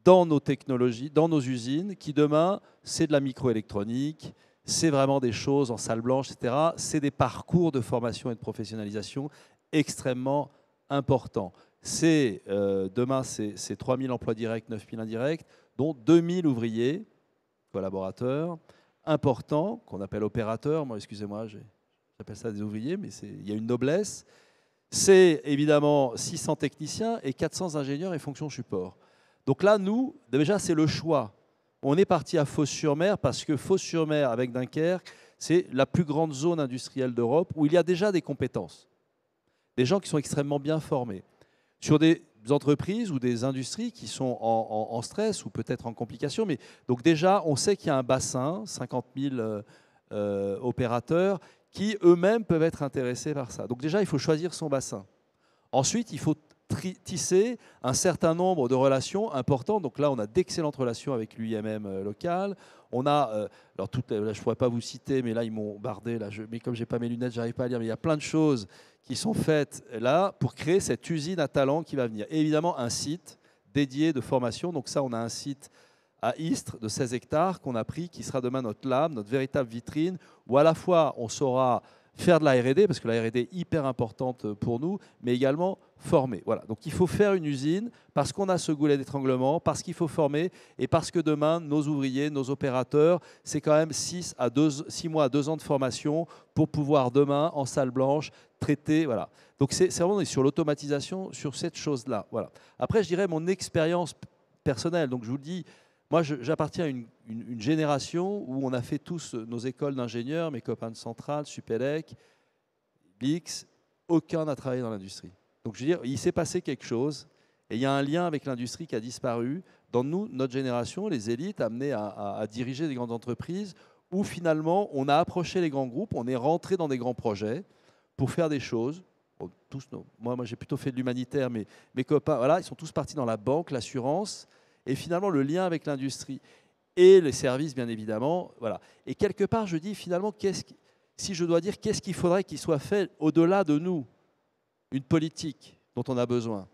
dans nos technologies, dans nos usines, qui demain, c'est de la microélectronique, c'est vraiment des choses en salle blanche, etc. C'est des parcours de formation et de professionnalisation extrêmement importants. Demain, c'est 3 000 emplois directs, 9 000 indirects, dont 2 000 ouvriers, collaborateurs, importants, qu'on appelle opérateurs. Moi, excusez-moi, j'appelle ça des ouvriers, mais il y a une noblesse. C'est évidemment 600 techniciens et 400 ingénieurs et fonctions support. Donc là, nous, déjà, c'est le choix. On est parti à Fos-sur-Mer parce que Fos-sur-Mer, avec Dunkerque, c'est la plus grande zone industrielle d'Europe où il y a déjà des compétences. Des gens qui sont extrêmement bien formés. Sur des entreprises ou des industries qui sont en stress ou peut-être en complication. Mais donc déjà, on sait qu'il y a un bassin, 50 000 opérateurs, qui eux-mêmes peuvent être intéressés par ça. Donc déjà, il faut choisir son bassin. Ensuite, il faut tisser un certain nombre de relations importantes. Donc là, on a d'excellentes relations avec l'UIMM local. On a, alors là, je ne pourrais pas vous citer, mais là, ils m'ont bardé. Là, mais comme je n'ai pas mes lunettes, je n'arrive pas à lire. Mais il y a plein de choses qui sont faites là pour créer cette usine à talent qui va venir. Et évidemment, un site dédié de formation. Donc ça, on a un site à Istres de 16 hectares qu'on a pris, qui sera demain notre lab, notre véritable vitrine, où à la fois on saura faire de la R&D, parce que la R&D est hyper importante pour nous, mais également former. Voilà. Donc il faut faire une usine parce qu'on a ce goulet d'étranglement, parce qu'il faut former et parce que demain, nos ouvriers, nos opérateurs, c'est quand même 6 mois à 2 ans de formation pour pouvoir demain, en salle blanche, traiter. Voilà. Donc c'est vraiment on est sur l'automatisation, sur cette chose-là. Voilà. Après, je dirais mon expérience personnelle. Donc je vous le dis, moi, j'appartiens à une génération où on a fait tous nos écoles d'ingénieurs, mes copains de Centrale, Supélec, Bix, aucun n'a travaillé dans l'industrie. Donc, je veux dire, il s'est passé quelque chose et il y a un lien avec l'industrie qui a disparu. Dans notre génération, les élites amenées à diriger des grandes entreprises où finalement, on a approché les grands groupes, on est rentré dans des grands projets pour faire des choses. Bon, moi j'ai plutôt fait de l'humanitaire, mais mes copains, voilà, ils sont tous partis dans la banque, l'assurance. Et finalement, le lien avec l'industrie et les services, bien évidemment. Voilà. Et quelque part, je dis finalement, si je dois dire qu'est-ce qu'il faudrait qu'il soit fait au-delà de nous, une politique dont on a besoin,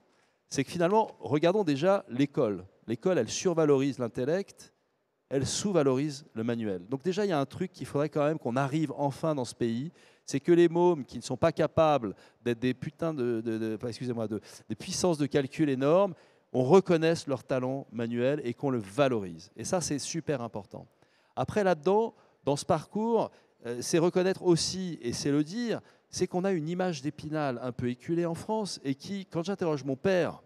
c'est que finalement, regardons déjà l'école. L'école, elle survalorise l'intellect, elle sous-valorise le manuel. Donc déjà, il y a un truc qu'il faudrait quand même qu'on arrive enfin dans ce pays, c'est que les mômes qui ne sont pas capables d'être des putains des puissances de calcul énormes, on reconnaisse leur talent manuel et qu'on le valorise. Et ça, c'est super important. Après, là-dedans, dans ce parcours, c'est reconnaître aussi, et c'est le dire, c'est qu'on a une image d'Épinal un peu éculée en France et qui, quand j'interroge mon père,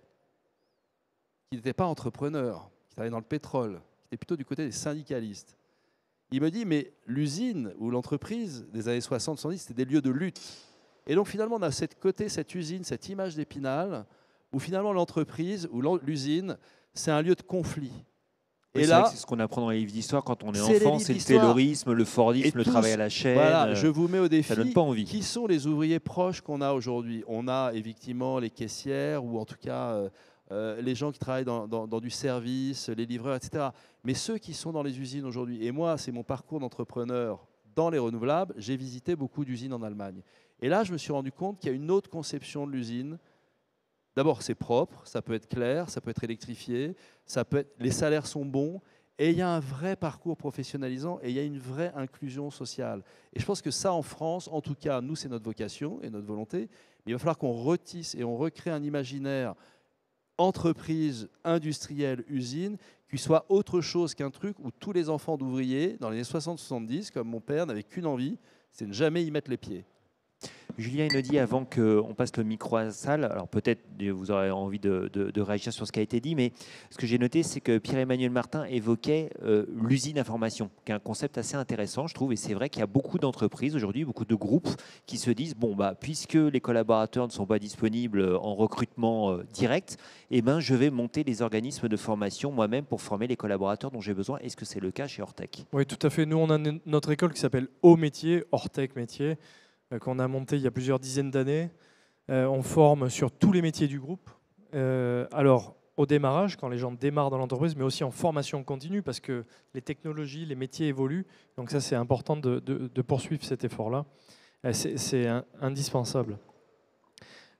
qui n'était pas entrepreneur, qui travaillait dans le pétrole, qui était plutôt du côté des syndicalistes, il me dit, mais l'usine ou l'entreprise des années 60-70, c'était des lieux de lutte. Et donc finalement, on a cette usine, cette image d'Épinal, où finalement l'entreprise ou l'usine, c'est un lieu de conflit. Oui, et là, c'est ce qu'on apprend dans les livres d'histoire quand on est enfant, c'est le taylorisme, le fordisme, le travail à la chaîne. Voilà, je vous mets au défi. Ça donne pas envie. Qui sont les ouvriers proches qu'on a aujourd'hui? On a effectivement les caissières ou en tout cas les gens qui travaillent dans du service, les livreurs, etc. Mais ceux qui sont dans les usines aujourd'hui, et moi, c'est mon parcours d'entrepreneur dans les renouvelables, j'ai visité beaucoup d'usines en Allemagne. Et là, je me suis rendu compte qu'il y a une autre conception de l'usine. D'abord, c'est propre, ça peut être clair, ça peut être électrifié, les salaires sont bons, et il y a un vrai parcours professionnalisant, et il y a une vraie inclusion sociale. Et je pense que ça, en France, en tout cas, nous, c'est notre vocation et notre volonté, mais il va falloir qu'on retisse et on recrée un imaginaire entreprise, industrielle, usine, qui soit autre chose qu'un truc où tous les enfants d'ouvriers, dans les années 60-70, comme mon père, n'avaient qu'une envie, c'est de ne jamais y mettre les pieds. Julien Hinaudi, avant qu'on passe le micro à la salle, alors peut-être vous aurez envie de réagir sur ce qui a été dit, mais ce que j'ai noté, c'est que Pierre-Emmanuel Martin évoquait l'usine information, qui est un concept assez intéressant, je trouve, et c'est vrai qu'il y a beaucoup d'entreprises aujourd'hui, beaucoup de groupes qui se disent, bon, bah, puisque les collaborateurs ne sont pas disponibles en recrutement direct, eh ben, je vais monter des organismes de formation moi-même pour former les collaborateurs dont j'ai besoin. Est-ce que c'est le cas chez Ortec? Oui, tout à fait. Nous, on a notre école qui s'appelle Haut Métier, Ortec Métier, qu'on a monté il y a plusieurs dizaines d'années. On forme sur tous les métiers du groupe. Alors, au démarrage, quand les gens démarrent dans l'entreprise, mais aussi en formation continue, parce que les technologies, les métiers évoluent. Donc ça, c'est important de poursuivre cet effort-là. C'est indispensable.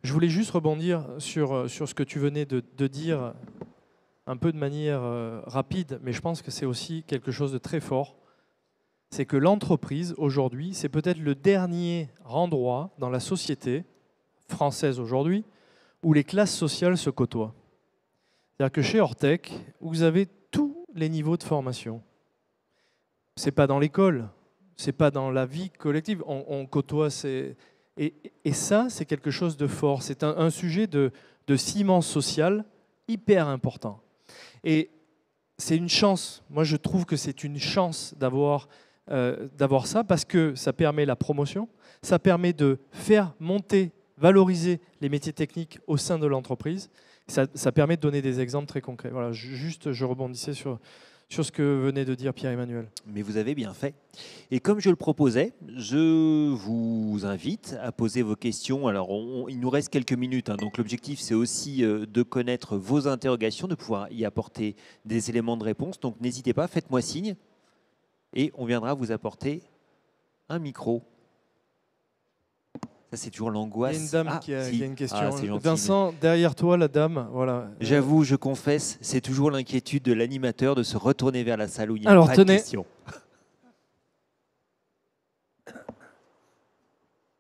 Je voulais juste rebondir sur ce que tu venais de dire, un peu de manière rapide, mais je pense que c'est aussi quelque chose de très fort. C'est que l'entreprise, aujourd'hui, c'est peut-être le dernier endroit dans la société française aujourd'hui où les classes sociales se côtoient. C'est-à-dire que chez Ortec, vous avez tous les niveaux de formation. Ce n'est pas dans l'école, ce n'est pas dans la vie collective. On côtoie et ça, c'est quelque chose de fort. C'est un sujet de ciment social hyper important. Et c'est une chance. Moi, je trouve que c'est une chance d'avoir ça parce que ça permet la promotion, ça permet de faire monter, valoriser les métiers techniques au sein de l'entreprise. Ça permet de donner des exemples très concrets. Voilà, juste, je rebondissais sur ce que venait de dire Pierre-Emmanuel. Mais vous avez bien fait. Et comme je le proposais, je vous invite à poser vos questions. Alors, il nous reste quelques minutes, hein, donc l'objectif, c'est aussi de connaître vos interrogations, de pouvoir y apporter des éléments de réponse. Donc, n'hésitez pas, faites-moi signe et on viendra vous apporter un micro. Ça, c'est toujours l'angoisse. Il y a une dame qui a une question. C'est gentil, Vincent, derrière toi, la dame. Voilà. J'avoue, je confesse, c'est toujours l'inquiétude de l'animateur de se retourner vers la salle où il n'y a Alors, pas tenez. de questions.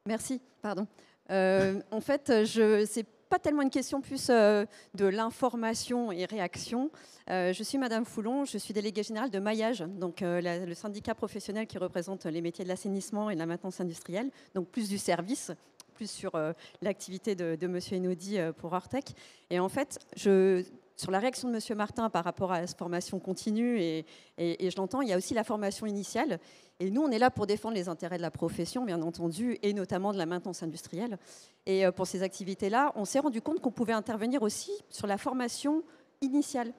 Merci, pardon. En fait, c'est pas tellement une question plus de l'information et réaction. Je suis Madame Foulon, je suis déléguée générale de Maillage, donc le syndicat professionnel qui représente les métiers de l'assainissement et de la maintenance industrielle, donc plus du service, plus sur l'activité de Monsieur Enaudi pour Ortec. Et en fait, sur la réaction de Monsieur Martin par rapport à la formation continue, et je l'entends, il y a aussi la formation initiale. Et nous, on est là pour défendre les intérêts de la profession, bien entendu, et notamment de la maintenance industrielle. Et pour ces activités-là, on s'est rendu compte qu'on pouvait intervenir aussi sur la formation initiale.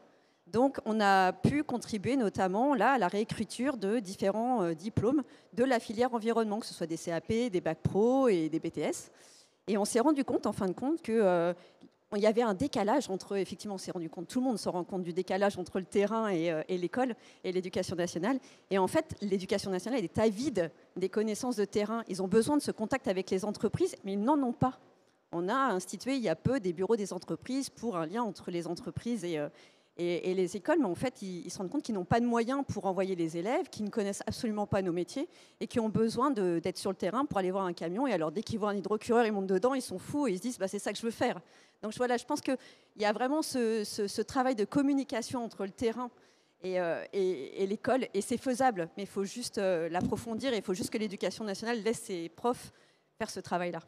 Donc, on a pu contribuer notamment là, à la réécriture de différents diplômes de la filière environnement, que ce soit des CAP, des bacs pro et des BTS. Et on s'est rendu compte, en fin de compte, que il y avait un décalage entre, effectivement, on s'est rendu compte, tout le monde se rend compte du décalage entre le terrain et l'école et l'éducation nationale. Et en fait, l'éducation nationale est avide des connaissances de terrain. Ils ont besoin de ce contact avec les entreprises, mais ils n'en ont pas. On a institué il y a peu des bureaux des entreprises pour un lien entre les entreprises et les écoles, mais en fait, ils se rendent compte qu'ils n'ont pas de moyens pour envoyer les élèves, qui ne connaissent absolument pas nos métiers et qui ont besoin d'être sur le terrain pour aller voir un camion. Et alors, dès qu'ils voient un hydrocureur, ils montent dedans, ils sont fous et ils se disent bah, c'est ça que je veux faire. Donc voilà, je pense qu'il y a vraiment ce travail de communication entre le terrain et l'école, et c'est faisable, mais il faut juste l'approfondir et il faut juste que l'éducation nationale laisse ses profs faire ce travail-là.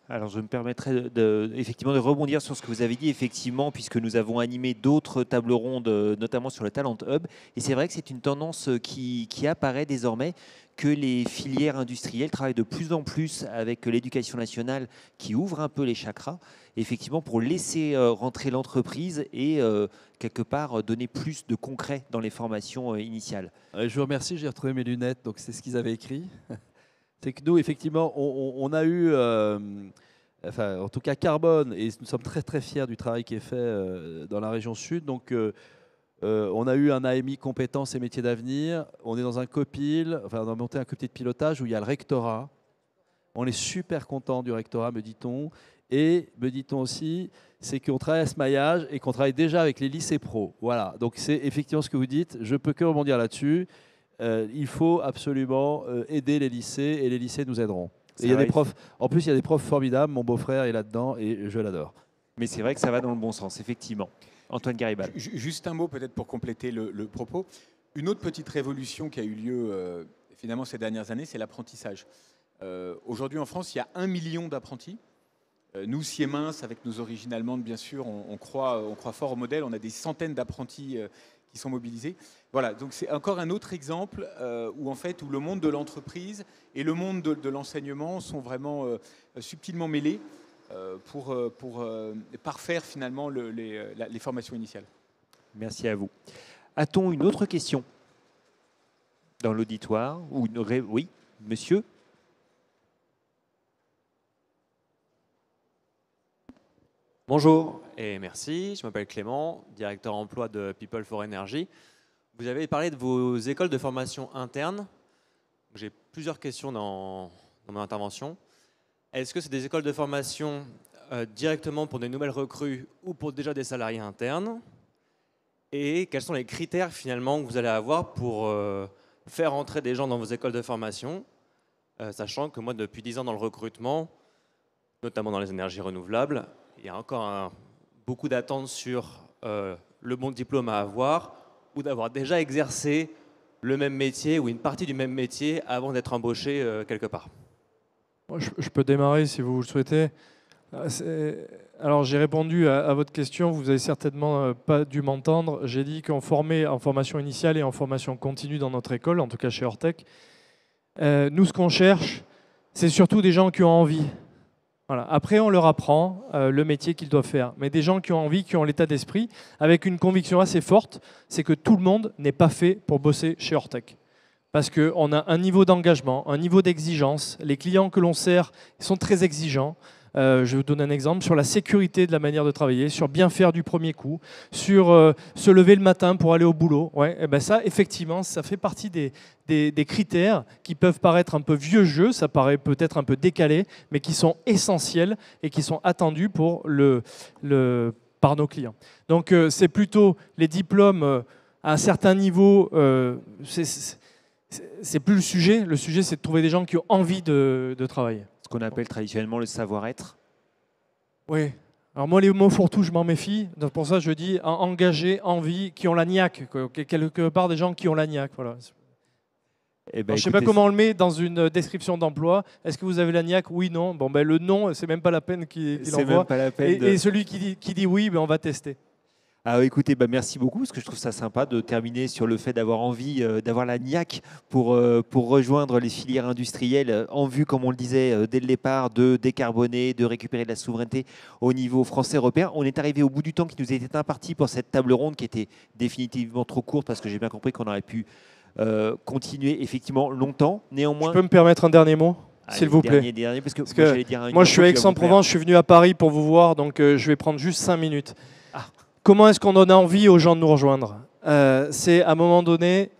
Alors, je me permettrai effectivement de rebondir sur ce que vous avez dit, effectivement, puisque nous avons animé d'autres tables rondes, notamment sur le Talent Hub. Et c'est vrai que c'est une tendance qui apparaît désormais, que les filières industrielles travaillent de plus en plus avec l'éducation nationale qui ouvre un peu les chakras, effectivement, pour laisser rentrer l'entreprise et quelque part donner plus de concret dans les formations initiales. Je vous remercie, j'ai retrouvé mes lunettes, donc c'est ce qu'ils avaient écrit. C'est que nous, effectivement, on a eu, enfin, en tout cas Carbone, et nous sommes très très fiers du travail qui est fait dans la région sud. Donc, on a eu un AMI compétences et métiers d'avenir. On est dans un COPIL, enfin, on a monté un comité de pilotage où il y a le rectorat. On est super content du rectorat, me dit-on. Et me dit-on aussi, c'est qu'on travaille à ce maillage et qu'on travaille déjà avec les lycées pro. Voilà, donc c'est effectivement ce que vous dites. Je ne peux que rebondir là-dessus. Il faut absolument aider les lycées et les lycées nous aideront. Et il y a des profs, en plus, il y a des profs formidables. Mon beau-frère est là-dedans et je l'adore. Mais c'est vrai que ça va dans le bon sens, effectivement. Antoine Garibal. Juste un mot peut-être pour compléter le propos. Une autre petite révolution qui a eu lieu finalement ces dernières années, c'est l'apprentissage. Aujourd'hui en France, il y a 1 million d'apprentis. Nous, Siemens, avec nos origines allemandes, bien sûr, on croit fort au modèle. On a des centaines d'apprentis qui sont mobilisés. Voilà, donc c'est encore un autre exemple où le monde de l'entreprise et le monde de l'enseignement sont vraiment subtilement mêlés pour parfaire finalement les formations initiales. Merci à vous. A-t-on une autre question dans l'auditoire ou oui, monsieur? Bonjour, et merci. Je m'appelle Clément, directeur emploi de People for Energy. Vous avez parlé de vos écoles de formation interne. J'ai plusieurs questions dans mon intervention. Est-ce que c'est des écoles de formation directement pour des nouvelles recrues ou pour déjà des salariés internes? Et quels sont les critères finalement que vous allez avoir pour faire entrer des gens dans vos écoles de formation, sachant que moi, depuis 10 ans dans le recrutement, notamment dans les énergies renouvelables, il y a encore beaucoup d'attentes sur le bon diplôme à avoir ou d'avoir déjà exercé le même métier ou une partie du même métier avant d'être embauché quelque part. Je peux démarrer si vous le souhaitez. Alors j'ai répondu à votre question, vous avez certainement pas dû m'entendre. J'ai dit qu'on formait en formation initiale et en formation continue dans notre école, en tout cas chez Ortec. Nous, ce qu'on cherche, c'est surtout des gens qui ont envie. Voilà. Après, on leur apprend le métier qu'ils doivent faire. Mais des gens qui ont envie, qui ont l'état d'esprit, avec une conviction assez forte, c'est que tout le monde n'est pas fait pour bosser chez Ortec. Parce qu'on a un niveau d'engagement, un niveau d'exigence. Les clients que l'on sert sont très exigeants. Je vais vous donner un exemple sur la sécurité de la manière de travailler, sur bien faire du premier coup, sur se lever le matin pour aller au boulot. Ouais, et ben ça, effectivement, ça fait partie des critères qui peuvent paraître un peu vieux jeu, ça paraît peut-être un peu décalé, mais qui sont essentiels et qui sont attendus par nos clients. Donc c'est plutôt les diplômes à un certain niveau, c'est plus le sujet. Le sujet, c'est de trouver des gens qui ont envie de travailler. Ce qu'on appelle traditionnellement le savoir-être. Oui. Alors moi, les mots fourre-tout, je m'en méfie. Donc pour ça, je dis engagés, envie, qui ont la niaque. Quelque part, des gens qui ont la niaque. Voilà. Eh ben, je ne sais pas comment on le met dans une description d'emploi. Est-ce que vous avez la niaque? Oui, non. Bon, ben, le non, c'est même pas la peine qu'il envoie. Et celui qui dit oui, ben, on va tester. Ah, écoutez, merci beaucoup, parce que je trouve ça sympa de terminer sur le fait d'avoir envie, d'avoir la niaque pour rejoindre les filières industrielles en vue, comme on le disait dès le départ, de décarboner, de récupérer de la souveraineté au niveau français-européen. On est arrivé au bout du temps qui nous était imparti pour cette table ronde qui était définitivement trop courte, parce que j'ai bien compris qu'on aurait pu continuer effectivement longtemps. Néanmoins, je peux me permettre un dernier mot? S'il vous plaît. Parce que moi, je suis à Aix-en-Provence, je suis venu à Paris pour vous voir, donc je vais prendre juste 5 minutes. Comment est-ce qu'on donne envie aux gens de nous rejoindre? C'est à un moment donné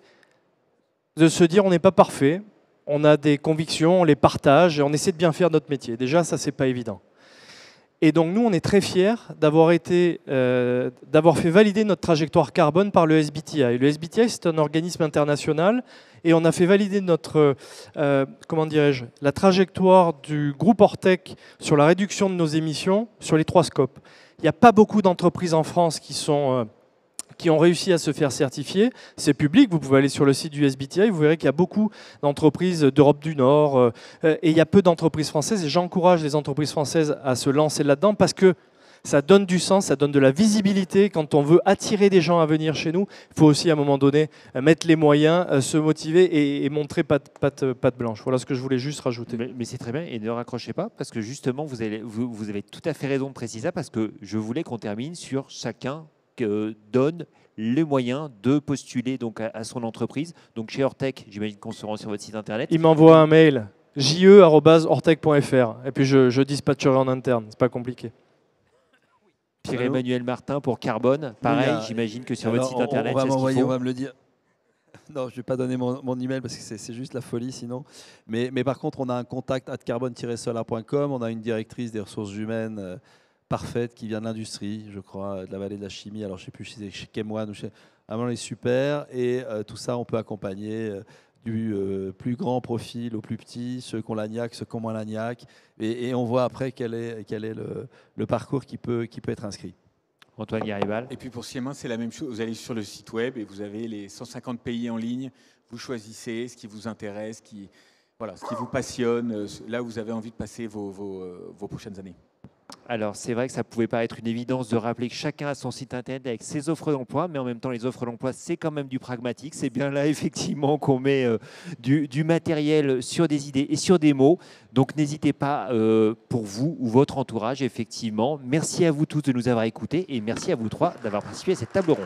de se dire on n'est pas parfait, on a des convictions, on les partage et on essaie de bien faire notre métier. Déjà, ça, c'est pas évident. Et donc, nous, on est très fiers d'avoir fait valider notre trajectoire carbone par le SBTI. Le SBTI, c'est un organisme international et on a fait valider la trajectoire du groupe Ortec sur la réduction de nos émissions sur les 3 scopes. Il n'y a pas beaucoup d'entreprises en France qui ont réussi à se faire certifier. C'est public, vous pouvez aller sur le site du SBTI, vous verrez qu'il y a beaucoup d'entreprises d'Europe du Nord et il y a peu d'entreprises françaises. Et j'encourage les entreprises françaises à se lancer là-dedans parce que ça donne du sens, ça donne de la visibilité. Quand on veut attirer des gens à venir chez nous, il faut aussi à un moment donné mettre les moyens, se motiver et montrer patte blanche. Voilà ce que je voulais juste rajouter. Mais c'est très bien, et ne raccrochez pas, parce que justement, vous avez tout à fait raison de préciser ça, parce que je voulais qu'on termine sur chacun donne les moyens de postuler donc à son entreprise. Donc chez Ortec, j'imagine qu'on se rend sur votre site internet. Il m'envoie un mail, je@ortec.fr, et puis je dispatcherai en interne, c'est pas compliqué. Pierre-Emmanuel Martin pour Carbone, pareil, j'imagine que sur votre site internet, on va me le dire. Non, je ne vais pas donner mon email parce que c'est juste la folie sinon. Mais par contre, on a un contact @carbone-solar.com, on a une directrice des ressources humaines parfaite qui vient de l'industrie, je crois, de la vallée de la chimie. Alors, je ne sais plus si c'est chez Chemoine ou chez... Vraiment, elle est super. Et tout ça, on peut accompagner du plus grand profil au plus petit, ceux qui ont l'agnac, ceux qui ont moins l'agnac. Et on voit après quel est le parcours qui peut être inscrit. Antoine Garibal. Et puis pour Siemens, c'est la même chose. Vous allez sur le site web et vous avez les 150 pays en ligne. Vous choisissez ce qui vous intéresse, ce qui vous passionne, là où vous avez envie de passer vos prochaines années. Alors, c'est vrai que ça pouvait paraître une évidence de rappeler que chacun a son site internet avec ses offres d'emploi, mais en même temps, les offres d'emploi, c'est quand même du pragmatique. C'est bien là, effectivement, qu'on met du matériel sur des idées et sur des mots. Donc, n'hésitez pas pour vous ou votre entourage, effectivement. Merci à vous tous de nous avoir écoutés et merci à vous trois d'avoir participé à cette table ronde.